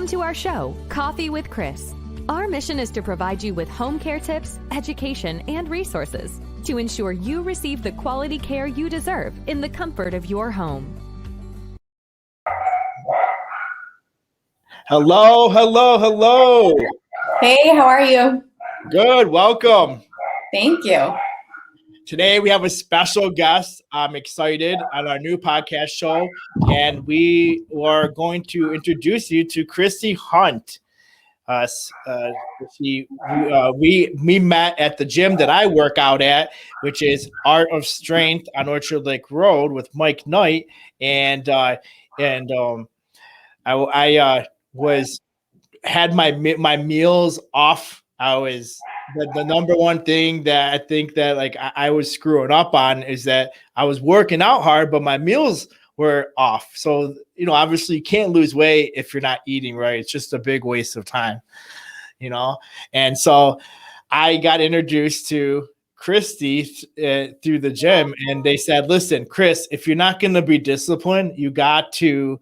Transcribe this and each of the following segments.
Welcome to our show, Coffee with Chris. Our mission is to provide you with home care tips, education, and resources to ensure you receive the quality care you deserve in the comfort of your home. Hello, hello, hello. Hey, how are you? Good, welcome. Thank you. Today we have a special guest. I'm excited on our new podcast show, and we are going to introduce you to Kristi Hunt. We met at the gym that I work out at, which is Art of Strength on Orchard Lake Road with Mike Knight, and I had my meals off. I was the number one thing that I think that I was screwing up on is that I was working out hard, but my meals were off. So, obviously you can't lose weight if you're not eating right. It's just a big waste of time, And so I got introduced to Kristi through the gym, and they said, listen, Chris, if you're not going to be disciplined, you got to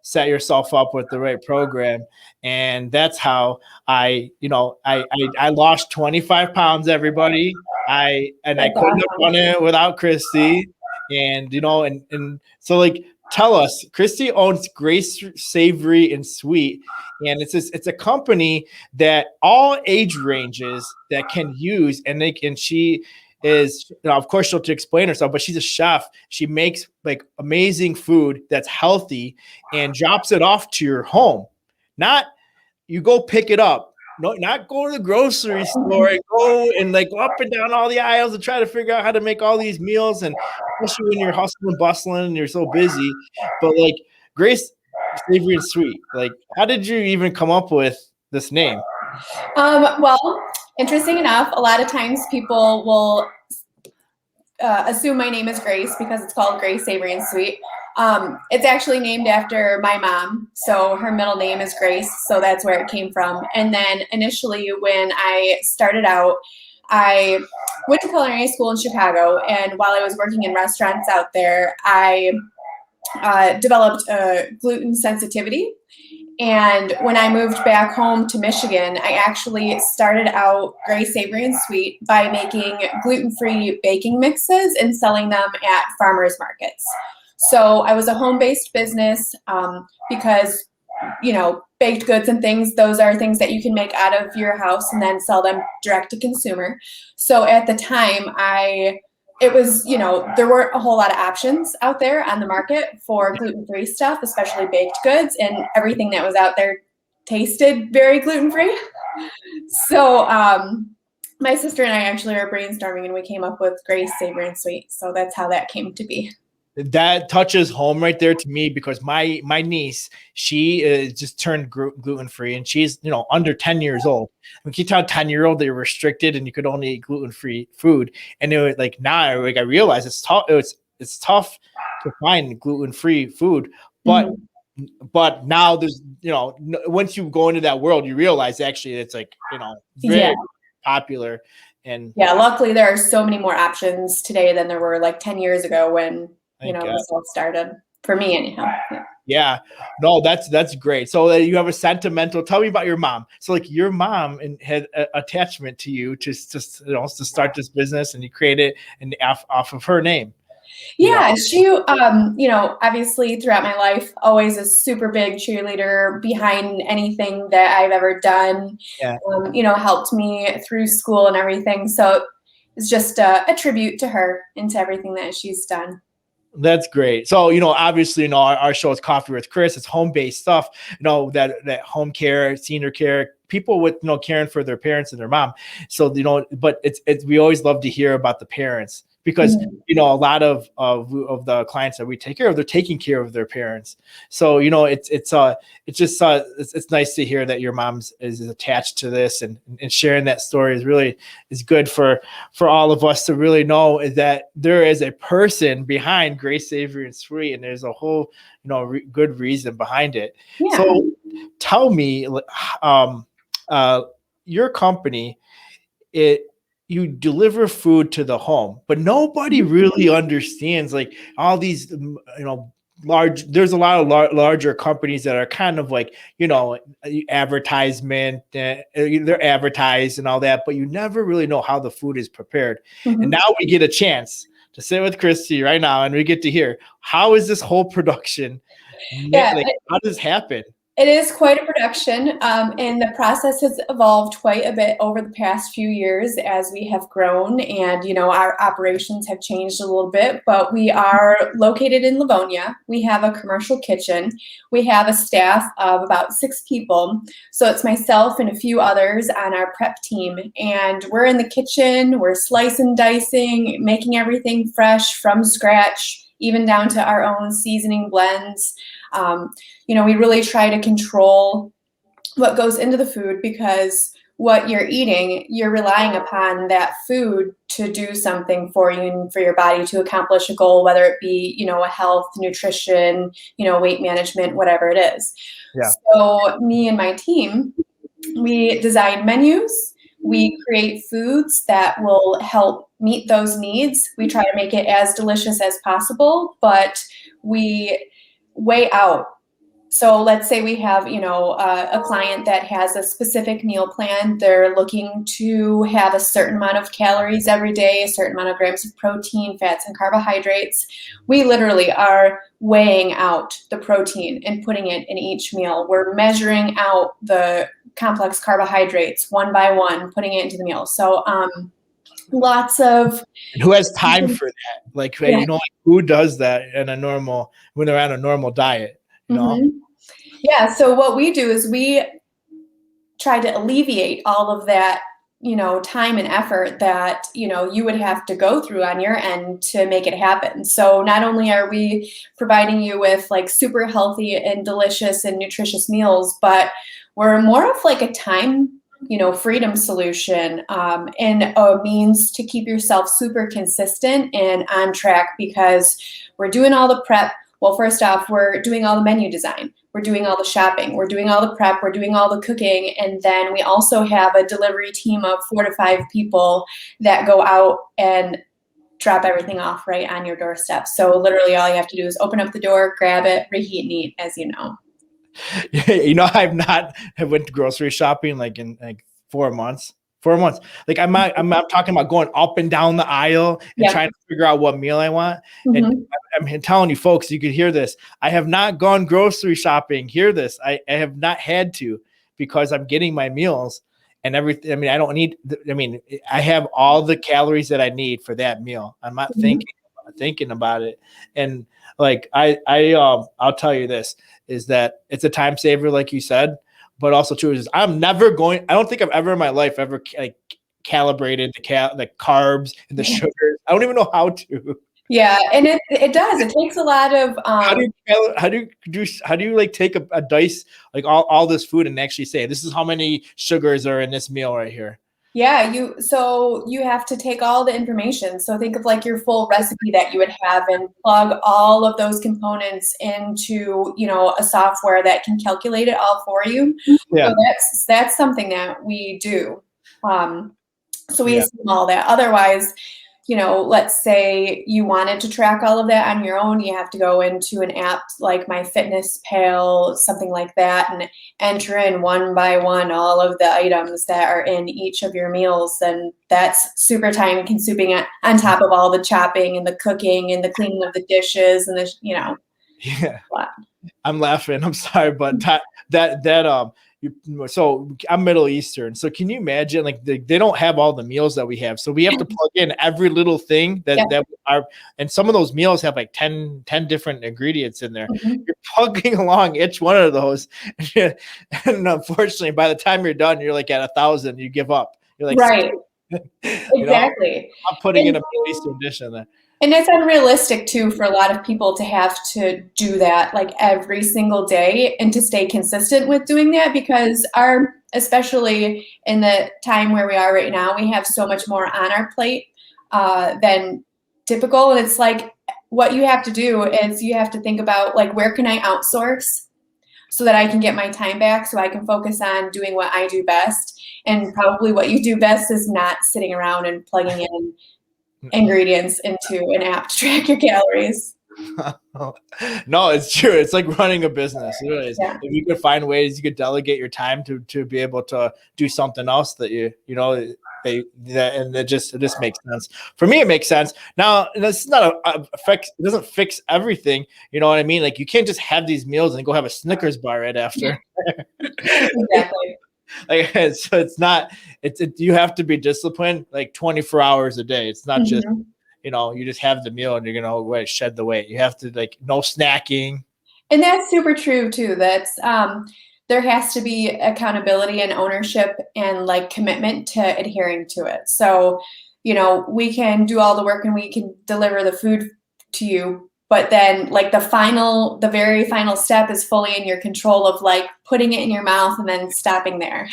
set yourself up with the right program. And that's how I lost 25 pounds, everybody. I couldn't have done it without Kristi. And so tell us, Kristi owns Grace Savory and Sweet. And it's a company that all age ranges that can use, she is, of course she'll to explain herself, but she's a chef. She makes amazing food that's healthy and drops it off to your home. Not you go pick it up. No, not go to the grocery store and go up and down all the aisles and try to figure out how to make all these meals. And especially when you're hustling and bustling and you're so busy. But Grace Savory and Sweet, how did you even come up with this name? Well, interesting enough, a lot of times people will assume my name is Grace because it's called Grace Savory and Sweet. It's actually named after my mom, so her middle name is Grace, so that's where it came from. And then initially when I started out, I went to culinary school in Chicago, and while I was working in restaurants out there, I developed a gluten sensitivity. And when I moved back home to Michigan, I actually started out Grace Savory and Sweet by making gluten-free baking mixes and selling them at farmers markets. So I was a home-based business because, baked goods and things, those are things that you can make out of your house and then sell them direct to consumer. So at the time, there weren't a whole lot of options out there on the market for gluten-free stuff, especially baked goods, and everything that was out there tasted very gluten-free. So my sister and I actually were brainstorming, and we came up with Grace Savory and Sweet. So that's how that came to be. That touches home right there to me because my niece, she just turned gluten-free, and she's under 10 years old. When you tell a 10-year-old they were restricted and you could only eat gluten-free food, and it was now I realize it's tough. It's tough to find gluten-free food, but but now there's once you go into that world, you realize actually it's very popular. And luckily there are so many more options today than there were 10 years ago when this all started, for me anyhow. Yeah. No, that's great. So you have a sentimental, tell me about your mom. So your mom had an attachment to you to start this business, and you created and off of her name. Yeah, she, obviously throughout my life, always a super big cheerleader behind anything that I've ever done. Yeah. Helped me through school and everything. So it's just a tribute to her and to everything that she's done. That's great. So, obviously, our show is Coffee with Chris. It's home-based stuff, that home care, senior care, people with, caring for their parents and their mom. So, but we always love to hear about the parents because, a lot of the clients that we take care of, they're taking care of their parents. So, it's nice to hear that your mom is attached to this, and sharing that story is good for all of us to really know that there is a person behind Grace Savory and Sweet, and there's a whole, good reason behind it. Yeah. So tell me, your company, you deliver food to the home, but nobody really understands all these, there's a lot of larger companies that are kind of like, advertisement, they're advertised and all that, but you never really know how the food is prepared. And now we get a chance to sit with Kristi right now and we get to hear, how is this whole production? How does this happen? It is quite a production, and the process has evolved quite a bit over the past few years as we have grown, and our operations have changed a little bit. But we are located in Livonia. We have a commercial kitchen. We have a staff of about 6 people. So it's myself and a few others on our prep team, and we're in the kitchen. We're slicing, dicing, making everything fresh from scratch, even down to our own seasoning blends. We really try to control what goes into the food, because what you're eating, you're relying upon that food to do something for you and for your body to accomplish a goal, whether it be, a health, nutrition, weight management, whatever it is. Yeah. So me and my team, we design menus. We create foods that will help meet those needs. We try to make it as delicious as possible, but we weigh out. So let's say we have, a client that has a specific meal plan. They're looking to have a certain amount of calories every day, a certain amount of grams of protein, fats, and carbohydrates. We literally are weighing out the protein and putting it in each meal. We're measuring out the complex carbohydrates one by one, putting it into the meal. So, lots of. And who has time for that? Like, who does that when they're on a normal diet? Yeah. So what we do is we try to alleviate all of that, time and effort that, you would have to go through on your end to make it happen. So not only are we providing you with like super healthy and delicious and nutritious meals, but we're more of like a time, freedom solution, and a means to keep yourself super consistent and on track, because we're doing all the prep. Well, first off, we're doing all the menu design. We're doing all the shopping. We're doing all the prep. We're doing all the cooking. And then we also have a delivery team of 4 to 5 people that go out and drop everything off right on your doorstep. So literally all you have to do is open up the door, grab it, reheat, and eat, as you know. I went grocery shopping like in 4 months. 4 months. Like I'm talking about going up and down the aisle and trying to figure out what meal I want. And I'm telling you folks, you could hear this. I have not gone grocery shopping. Hear this. I have not had to, because I'm getting my meals and everything. I mean, I don't need, I have all the calories that I need for that meal. I'm not thinking about it. And like, I'll tell you this, is that it's a time saver, like you said. But also too is I don't think I've ever in my life ever calibrated the carbs and the sugars. I don't even know how to. Yeah, and it does. It takes a lot of. How do you like take a dice like all this food and actually say this is how many sugars are in this meal right here? Yeah, you have to take all the information. So think of like your full recipe that you would have and plug all of those components into, a software that can calculate it all for you. Yeah. So that's something that we do. So we assume all that. Otherwise, let's say you wanted to track all of that on your own, you have to go into an app like MyFitnessPal, something like that, and enter in one by one all of the items that are in each of your meals. And that's super time consuming on top of all the chopping and the cooking and the cleaning of the dishes and Yeah. I'm laughing. I'm sorry, but so I'm Middle Eastern. So can you imagine, like they don't have all the meals that we have. So we have to plug in every little thing that are, and some of those meals have like 10 different ingredients in there. You're plugging along each one of those. And unfortunately, by the time you're done, you're like at 1,000, you give up. You're like, right. Exactly. I'm putting in a Middle Eastern dish in there. And it's unrealistic too for a lot of people to have to do that like every single day and to stay consistent with doing that, because especially in the time where we are right now, we have so much more on our plate than typical. And it's like, what you have to do is you have to think about like, where can I outsource so that I can get my time back, so I can focus on doing what I do best. And probably what you do best is not sitting around and plugging in ingredients into an app to track your calories. No, it's true. It's like running a business. It really is. Yeah. If you could find ways you could delegate your time to be able to do something else that and it just makes sense. For me, it makes sense. Now, this is not it doesn't fix everything. You know what I mean? Like you can't just have these meals and go have a Snickers bar right after. Exactly. Like so it's not you have to be disciplined like 24 hours a day. It's not just you just have the meal and you're gonna shed the weight. You have to like no snacking. And that's super true too. That's there has to be accountability and ownership and like commitment to adhering to it. So, we can do all the work and we can deliver the food to you, but then like the very final step is fully in your control of like putting it in your mouth and then stopping there.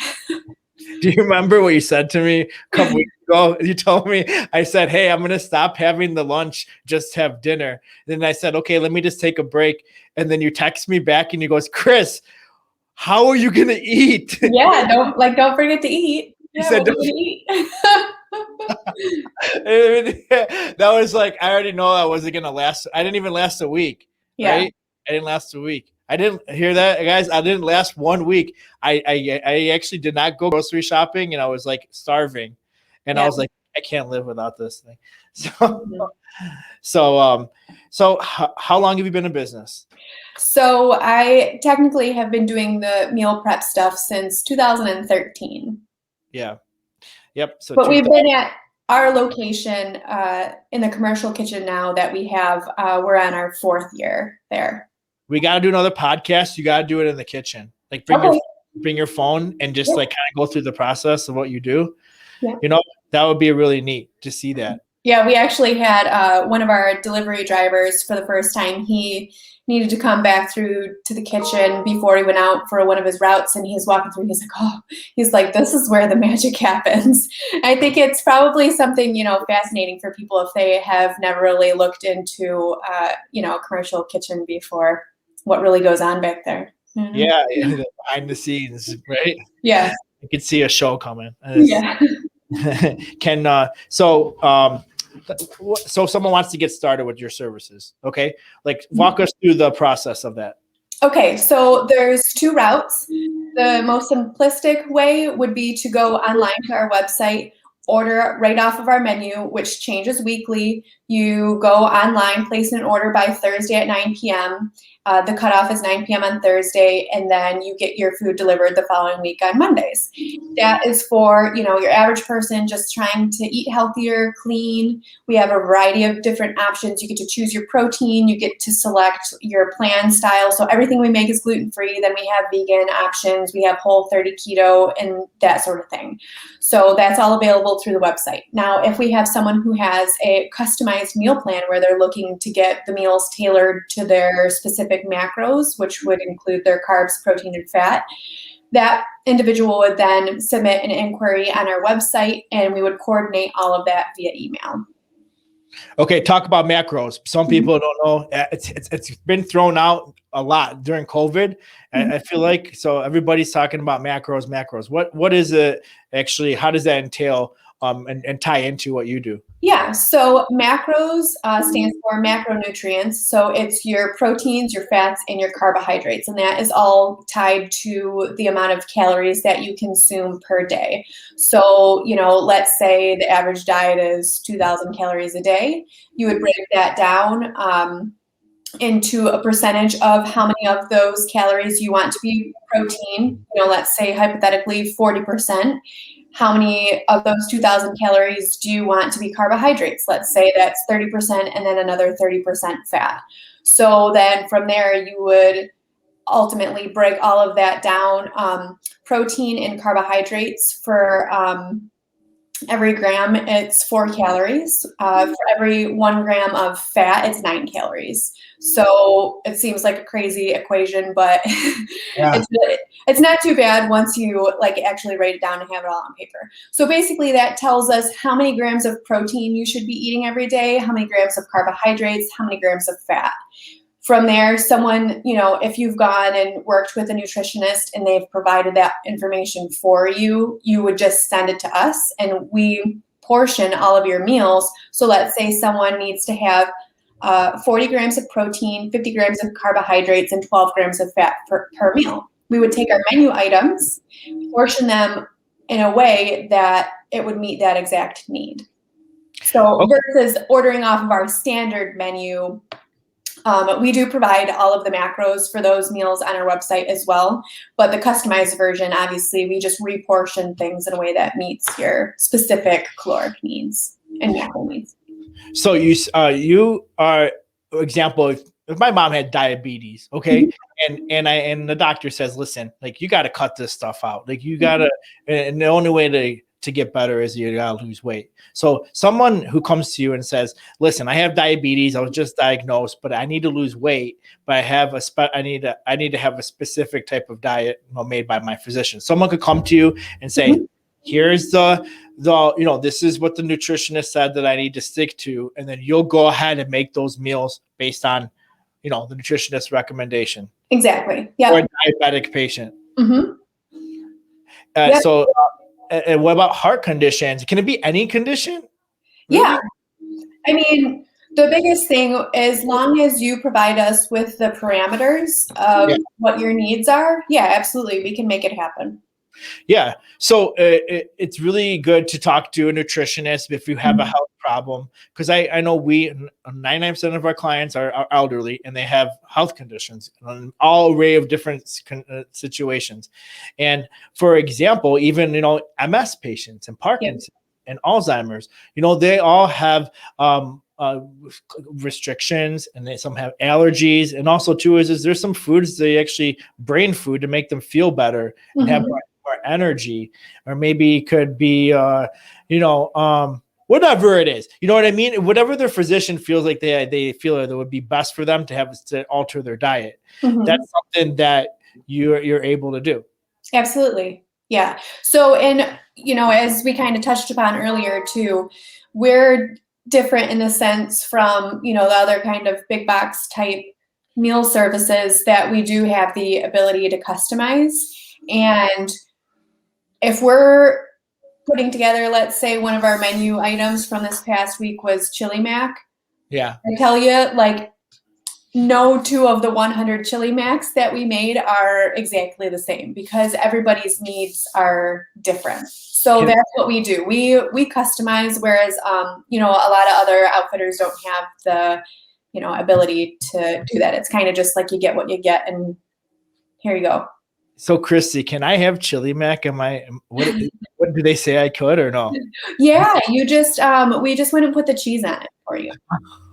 Do you remember what you said to me a couple weeks ago? You told me, I said, hey, I'm going to stop having the lunch, just have dinner. And then I said, okay, let me just take a break. And then you text me back and you goes, Chris, how are you going to eat? Yeah, don't forget to eat. You said, don't eat. That was like, I already know I wasn't going to last. I didn't even last a week. Yeah. Right? I didn't last a week. I didn't hear that, guys. I didn't last 1 week. I actually did not go grocery shopping, and I was like starving, and I was like, I can't live without this thing. So how long have you been in business? So I technically have been doing the meal prep stuff since 2013. Yeah. Yep. So, but we've been at our location in the commercial kitchen now that we have. We're on our 4th year there. We got to do another podcast. You got to do it in the kitchen. Like bring your phone and just like kind of go through the process of what you do. Yeah. That would be really neat to see that. Yeah, we actually had one of our delivery drivers for the first time. He needed to come back through to the kitchen before he went out for one of his routes, and he's walking through. He's like, this is where the magic happens. I think it's probably something, fascinating for people if they have never really looked into, a commercial kitchen before, what really goes on back there. Mm-hmm. Yeah, behind the scenes, right? Yeah. You can see a show coming. Yeah. So someone wants to get started with your services, okay? Like walk us through the process of that. Okay, so there's 2 routes. The most simplistic way would be to go online to our website, order right off of our menu, which changes weekly. You go online, place an order by Thursday at 9 p.m. The cutoff is 9 p.m. on Thursday, and then you get your food delivered the following week on Mondays. That is for, your average person just trying to eat healthier, clean. We have a variety of different options. You get to choose your protein. You get to select your plan style. So everything we make is gluten-free. Then we have vegan options. We have Whole30 keto and that sort of thing. So that's all available through the website. Now, if we have someone who has a customized meal plan where they're looking to get the meals tailored to their specific macros, which would include their carbs, protein, and fat, that individual would then submit an inquiry on our website, and we would coordinate all of that via email. Okay, talk about macros. Some people don't know. It's been thrown out a lot during COVID. I feel like so everybody's talking about macros. What is it actually? How does that entail and tie into what you do? Yeah, so macros stands for macronutrients. So it's your proteins, your fats, and your carbohydrates. And that is all tied to the amount of calories that you consume per day. So, let's say the average diet is 2,000 calories a day. You would break that down into a percentage of how many of those calories you want to be protein. Let's say hypothetically 40%. How many of those 2,000 calories do you want to be carbohydrates? Let's say that's 30% and then another 30% fat. So then from there, you would ultimately break all of that down. Protein and carbohydrates for every gram, it's 4 calories. For every 1 gram of fat, it's 9 calories. So it seems like a crazy equation, but yeah. It's not too bad once you actually write it down and have it all on paper. So basically that tells us how many grams of protein you should be eating every day, how many grams of carbohydrates, how many grams of fat. From there, someone, if you've gone and worked with a nutritionist and they've provided that information for you, you would just send it to us and we portion all of your meals. So let's say someone needs to have 40 grams of protein, 50 grams of carbohydrates, and 12 grams of fat per meal. We would take our menu items, portion them in a way that it would meet that exact need. So versus ordering off of our standard menu, we do provide all of the macros for those meals on our website as well. But the customized version, obviously, we just reportion things in a way that meets your specific caloric needs and macro needs. So you are, for example, if my mom had diabetes, okay, and the doctor says, listen, like you got to cut this stuff out, like you got to, and the only way to get better is you got to lose weight. So someone who comes to you and says, listen, I have diabetes, I was just diagnosed, but I need to lose weight, but I need to have a specific type of diet made by my physician. Someone could come to you and say, here's the this is what the nutritionist said that I need to stick to, and then you'll go ahead and make those meals based on the nutritionist recommendation. Exactly. Yeah. Or a diabetic patient. Yep. So and what about heart conditions? Can it be any condition? Really? Yeah. I mean, the biggest thing, as long as you provide us with the parameters of what your needs are, yeah, absolutely, we can make it happen. Yeah. So it's really good to talk to a nutritionist if you have a health problem, because I know 99% of our clients are elderly and they have health conditions, an all array of different situations. And for example, even, MS patients and Parkinson's and Alzheimer's, they all have restrictions, and some have allergies. And also too, is there's some foods they actually brain food to make them feel better and have more energy, or maybe it could be, whatever it is, you know what I mean? Whatever their physician feels like they feel that would be best for them to alter their diet. That's something that you're able to do. Absolutely. Yeah. So, as we kind of touched upon earlier too, we're different in the sense from, the other kind of big box type meal services that we do have the ability to customize. And if we're putting together, let's say one of our menu items from this past week was chili mac. Yeah. I tell you, like, no two of the 100 chili macs that we made are exactly the same because everybody's needs are different. So that's what we do. We customize, whereas, a lot of other outfitters don't have the, ability to do that. It's kind of just like you get what you get and here you go. So Kristi, can I have chili mac? What do they say I could or no? Yeah, you just we just went and put the cheese on it for you.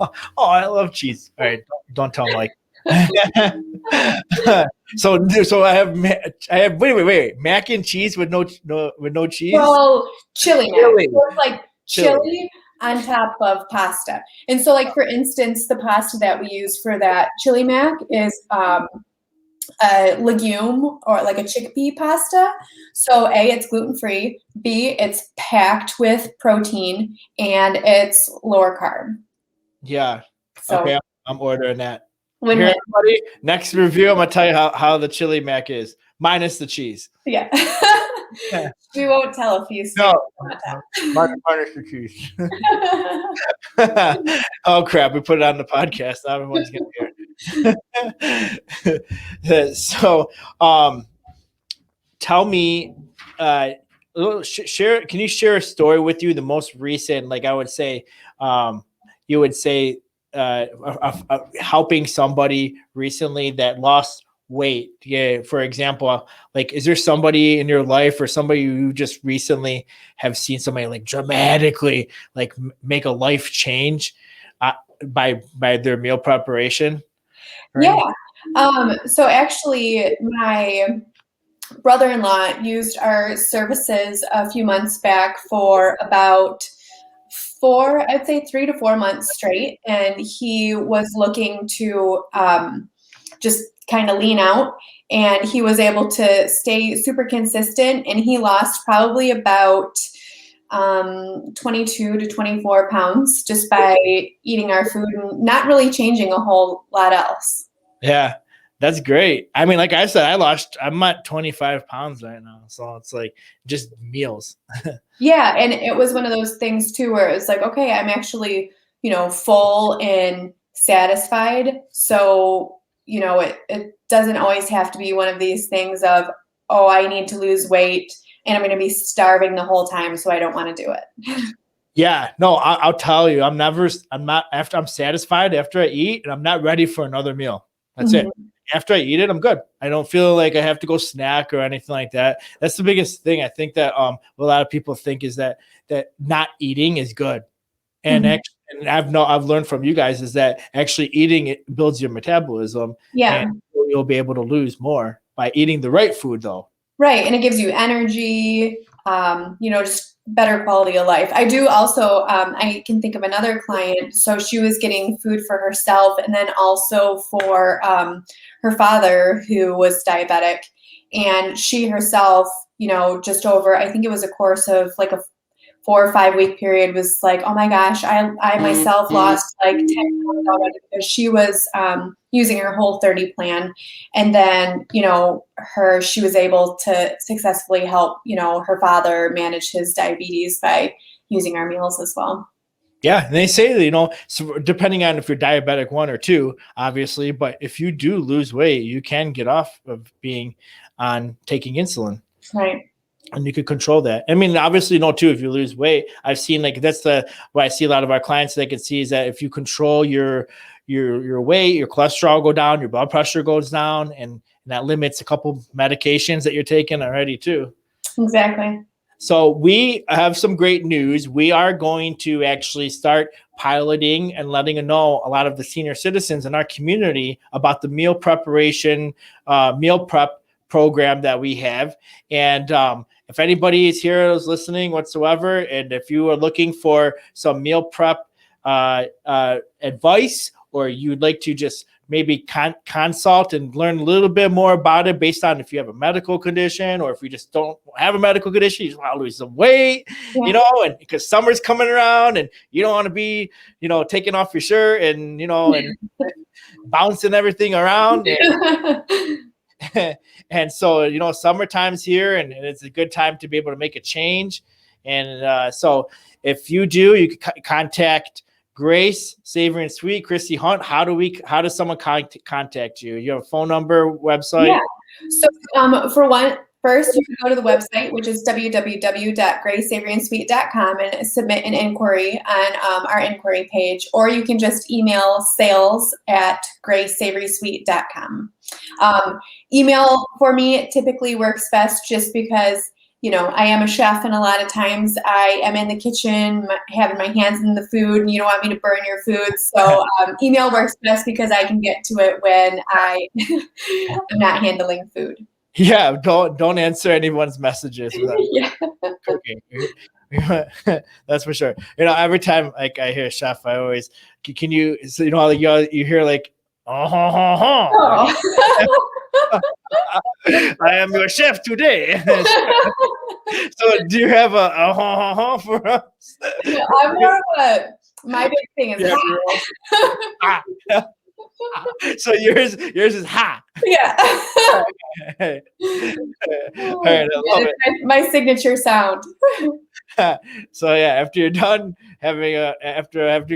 Oh, I love cheese. All right, don't tell Mike. So I have wait, mac and cheese with no cheese. Well, chili mac. So it's like chili on top of pasta. And so, like, for instance, the pasta that we use for that chili mac is a legume or like a chickpea pasta. So A, it's gluten-free. B, it's packed with protein and it's lower carb. Yeah. So, okay, I'm ordering that. Here, everybody, next review, I'm going to tell you how the chili mac is, minus the cheese. Yeah. We won't tell if you minus the cheese. Oh, crap. We put it on the podcast. Now everyone's going to hear it. So, tell me, share. Can you share a story with you? The most recent, like I would say, you would say, helping somebody recently that lost weight. Yeah. For example, like, is there somebody in your life or somebody you just recently have seen somebody like dramatically like make a life change by their meal preparation? Yeah. So actually my brother-in-law used our services a few months back for about 3 to 4 months straight. And he was looking to just kind of lean out, and he was able to stay super consistent, and he lost probably about 22 to 24 pounds just by eating our food and not really changing a whole lot else. Yeah, that's great. I mean, like I said, I'm at 25 pounds right now. So it's like just meals. Yeah. And it was one of those things too, where it's like, okay, I'm actually, full and satisfied. So, it doesn't always have to be one of these things of, oh, I need to lose weight and I'm going to be starving the whole time, so I don't want to do it. Yeah, no, I'll tell you, I'm not after I'm satisfied after I eat, and I'm not ready for another meal. That's it. After I eat it, I'm good. I don't feel like I have to go snack or anything like that. That's the biggest thing. I think that a lot of people think is that not eating is good. And actually, and I've learned from you guys is that actually eating it builds your metabolism. Yeah. And you'll be able to lose more by eating the right food though. Right. And it gives you energy, just better quality of life. I do also, I can think of another client. So she was getting food for herself and then also for her father who was diabetic. And she herself, just over, I think it was a course of like a 4 or 5 week period, was like, oh my gosh, I myself lost like 10 pounds already because she was using her Whole30 plan. And then, she was able to successfully help, her father manage his diabetes by using our meals as well. Yeah. And they say, so depending on if you're diabetic 1 or 2, obviously, but if you do lose weight, you can get off of being on taking insulin. Right. And you could control that. I mean, obviously, too, if you lose weight, I've seen that's what I see a lot of our clients they can see is that if you control your weight, your cholesterol go down, your blood pressure goes down, and that limits a couple medications that you're taking already too. Exactly. So we have some great news. We are going to actually start piloting and letting know a lot of the senior citizens in our community about the meal preparation, meal prep program that we have. And if anybody is here who's listening whatsoever, and if you are looking for some meal prep advice, or you'd like to just maybe consult and learn a little bit more about it based on if you have a medical condition, or if you just don't have a medical condition, you just want to lose some weight, and because summer's coming around and you don't want to be, taking off your shirt and, and bouncing everything around. And so, summertime's here and it's a good time to be able to make a change. And so if you do, you can contact Grace, Savory and Sweet, Kristi Hunt. How does someone contact you? You have a phone number, website? Yeah. So first you can go to the website, which is www.gracesavoryandSweet.com, and submit an inquiry on our inquiry page, or you can just email sales@gracesavorysweet.com. Email for me typically works best just because I am a chef, and a lot of times I am in the kitchen having my hands in the food, and you don't want me to burn your food. So email works best because I can get to it when I'm not handling food. Yeah, don't answer anyone's messages without cooking. That's for sure. Every time I hear a chef, I always can you you hear like I am your chef today. So do you have a for us? I'm more of my big thing is ha. So yours is ha. Yeah. All right, I love it. My signature sound. So yeah, after you're done having a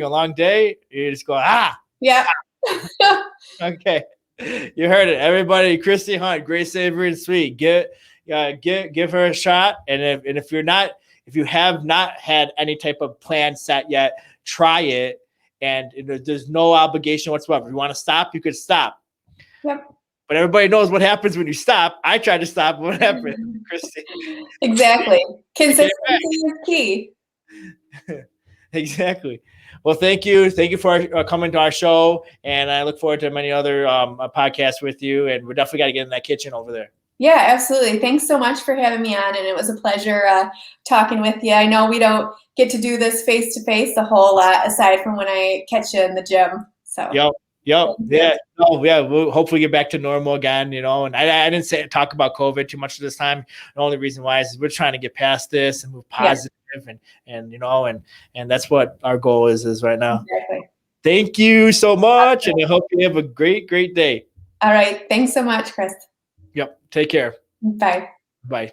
long day, you just go Yeah. Okay. You heard it, everybody. Kristi Hunt, Grace, Savory and Sweet. Give her a shot. And if you have not had any type of plan set yet, try it. And there's no obligation whatsoever. If you want to stop, you could stop. Yep. But everybody knows what happens when you stop. I tried to stop. What happened, Kristi? Exactly. Consistency is key. Exactly. Well, thank you. Thank you for coming to our show. And I look forward to many other podcasts with you. And we're definitely got to get in that kitchen over there. Yeah, absolutely. Thanks so much for having me on. And it was a pleasure talking with you. I know we don't get to do this face to face a whole lot aside from when I catch you in the gym. So. Yep. Yeah. No, yeah. We'll hopefully get back to normal again, and I didn't talk about COVID too much this time. The only reason why is we're trying to get past this and move positive and that's what our goal is right now. Exactly. Thank you so much. And I hope you have a great, great day. All right. Thanks so much, Chris. Yep. Take care. Bye. Bye.